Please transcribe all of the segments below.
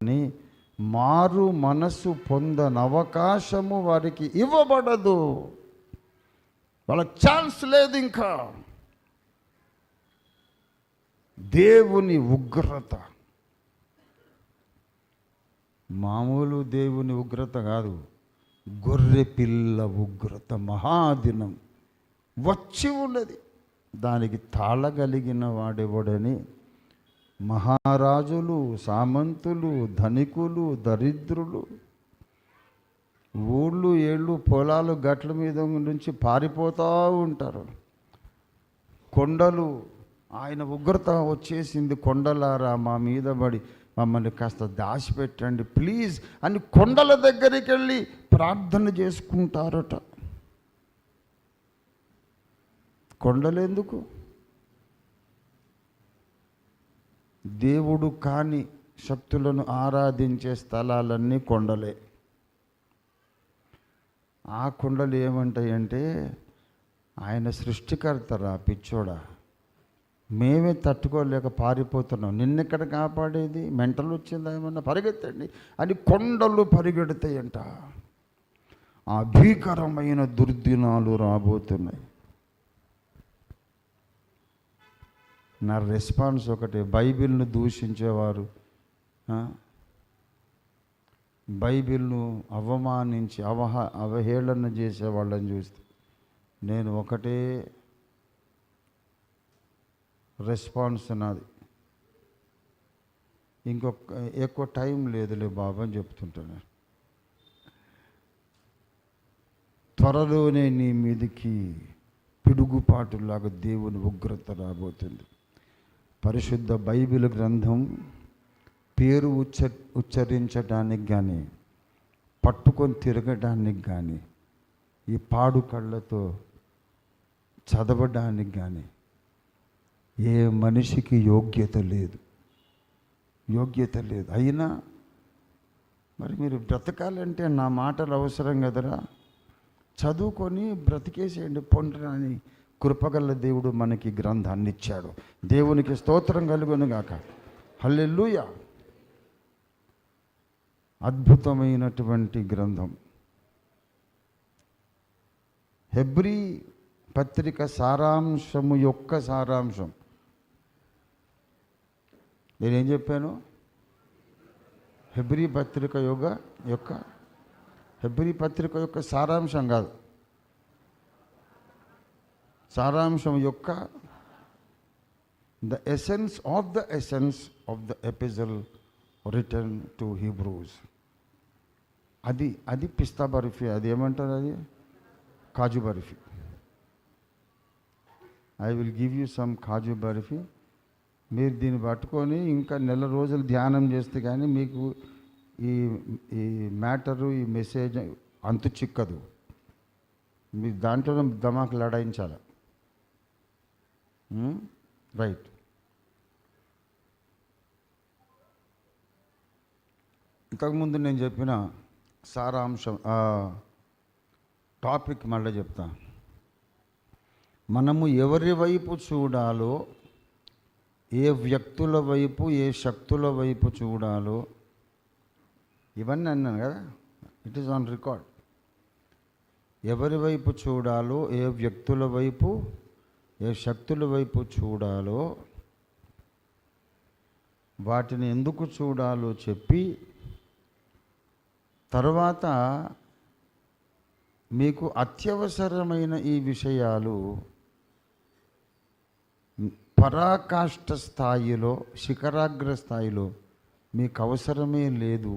అని మారు మనసు పొందనవకాశము వారికి ఇవ్వబడదు. వాళ్ళకి ఛాన్స్ లేదు. ఇంకా దేవుని ఉగ్రత, మామూలు దేవుని ఉగ్రత కాదు, గొర్రె పిల్ల ఉగ్రత, మహాదినం వచ్చి ఉన్నది. దానికి తాళగలిగిన వాడెవడని మహారాజులు, సామంతులు, ధనికులు, దరిద్రులు, ఊళ్ళు ఏళ్ళు పొలాలు గట్ల మీద నుంచి పారిపోతూ ఉంటారు. కొండలు, ఆయన ఉగ్రత వచ్చేసింది, కొండలారా మా మీద పడి మమ్మల్ని కాస్త దాచిపెట్టండి ప్లీజ్ అని కొండల దగ్గరికి వెళ్ళి ప్రార్థన చేసుకుంటారట. కొండలు ఎందుకు? దేవుడు కాని శక్తులను ఆరాధించే స్థలాలన్నీ కొండలే. ఆ కొండలు ఏమంటాయంటే, ఆయన సృష్టికర్తరా పిచ్చోడా, మేమే తట్టుకోలేక పారిపోతున్నాం, నిన్నెక్కడ కాపాడేది, మెంటలు వచ్చిందా ఏమన్నా, పరిగెత్తండి అని కొండలు పరిగెడతాయంట. ఆ భీకరమైన దుర్దినాలు రాబోతున్నాయి. నా రెస్పాన్స్ ఒకటే, బైబిల్ను దూషించేవారు, బైబిల్ను అవమానించి అవహేళన చేసే వాళ్ళని చూస్తే నేను ఒకటే రెస్పాన్స్ నాది. ఇంకొక ఎక్కువ టైం లేదులే బాబు అని చెప్తుంటాను. త్వరలోనే నీ మీదికి పిడుగుపాటులాగా దేవుని ఉగ్రత రాబోతుంది. పరిశుద్ధ బైబిల్ గ్రంథం పేరు ఉచ్చరించడానికి కానీ, పట్టుకొని తిరగడానికి కానీ, ఈ పాడు కళ్ళతో చదవడానికి కానీ ఏ మనిషికి యోగ్యత లేదు. అయినా మరి మీరు బ్రతకాలంటే నా మాటలు అవసరం కదరా, చదువుకొని బ్రతికేసేయండి పొండ్రా అని కృపగల దేవుడు మనకి గ్రంథాన్ని ఇచ్చాడు. దేవునికి స్తోత్రం కలుగును గాక. హల్లెలూయా. అద్భుతమైనటువంటి గ్రంథం. హెబ్రీ పత్రిక సారాంశము యొక్క సారాంశం. నేనేం చెప్పాను? హెబ్రీ పత్రిక యొక్క సారాంశం కాదు, సారాంశం యొక్క the essence of the epistle written to Hebrews. అది పిస్తా బర్ఫీ. అది ఏమంటారు? అది kaju barfi. I will give you some kaju barfi. మీరు దీన్ని పట్టుకొని ఇంకా నెల రోజులు ధ్యానం చేస్తే కానీ మీకు ఈ మ్యాటరు, ఈ మెసేజ్ అంతు చిక్కదు. మీరు దాంట్లో దమాకు లడాయించాలి. రైట్. ఇంతకుముందు నేను చెప్పిన సారాంశం టాపిక్ మళ్ళీ చెప్తా. మనము ఎవరి వైపు చూడాలో, ఏ వ్యక్తుల వైపు, ఏ శక్తుల వైపు చూడాలో, ఇవన్నీ అన్నాను కదా, ఇట్ ఈస్ ఆన్ రికార్డ్. ఎవరి వైపు చూడాలో, ఏ వ్యక్తుల వైపు, ఏ శక్తుల వైపు చూడాలో, వాటిని ఎందుకు చూడాలో చెప్పి, తర్వాత మీకు అత్యవసరమైన ఈ విషయాలు పరాకాష్ఠ స్థాయిలో, శిఖరాగ్ర స్థాయిలో మీకు అవసరమే లేదు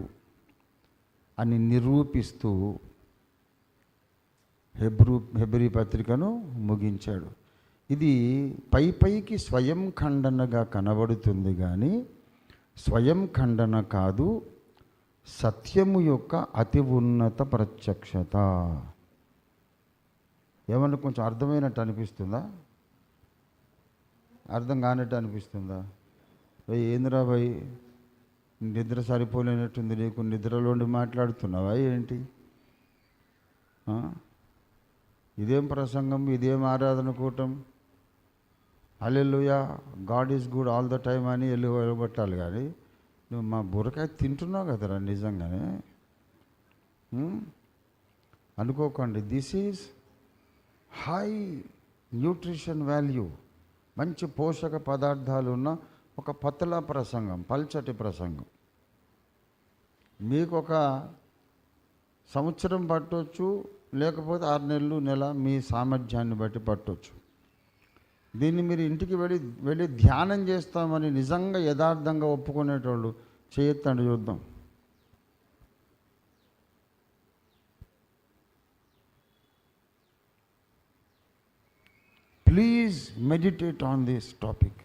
అని నిరూపిస్తూ హెబ్రీ పత్రికను ముగించాడు. ఇది పైకి స్వయం ఖండనగా కనబడుతుంది కానీ స్వయం ఖండన కాదు, సత్యము యొక్క అతి ఉన్నత ప్రత్యక్షత. ఏమన్నా కొంచెం అర్థమైనట్టు అనిపిస్తుందా? అర్థం కానట్టు అనిపిస్తుందా? ఏందిరా భయ్, నిద్ర సరిపోలేనట్టుంది నీకు, నిద్రలోండి మాట్లాడుతున్నావా ఏంటి? ఇదేం ప్రసంగం, ఇదేం ఆరాధన కూటం? Hallelujah, God is good all the time అని వెళ్ళగొట్టాలి కానీ నువ్వు మా బుర్రకాయ తింటున్నావు కదరా నిజంగానే. అనుకోకండి, this is high nutrition value, మంచి పోషక పదార్థాలు ఉన్న ఒక పతలా ప్రసంగం, పల్చటి ప్రసంగం. మీకు ఒక సంవత్సరం పట్టవచ్చు, లేకపోతే 6 నెలలు, నెల, మీ సామర్థ్యాన్ని బట్టి పట్టవచ్చు. దీన్ని మీరు ఇంటికి వెళ్ళి ధ్యానం చేస్తామని నిజంగా యథార్థంగా ఒప్పుకునేటోళ్ళు చేయొద్దండి, చూద్దాం. Please meditate on this topic.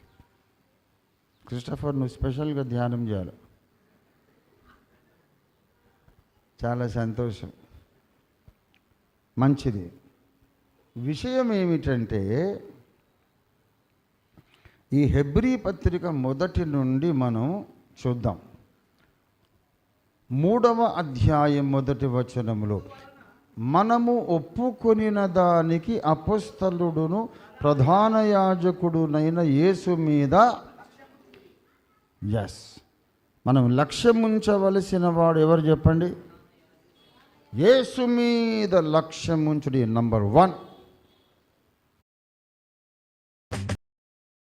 Christopher, నువ్వు స్పెషల్గా ధ్యానం చేయాలి. చాలా సంతోషం, మంచిది. విషయం ఏమిటంటే, ఈ హెబ్రీ పత్రిక మొదటి నుండి మనం చూద్దాం. 3వ అధ్యాయం మొదటి వచనములో, మనము ఒప్పుకొనిన దానికి అపొస్తలుడును ప్రధాన యాజకుడునైన యేసు మీద మనం లక్ష్యం ఉంచవలసిన వాడు ఎవరు చెప్పండి? యేసు మీద లక్ష్యం ఉంచుడి. నంబర్ 1.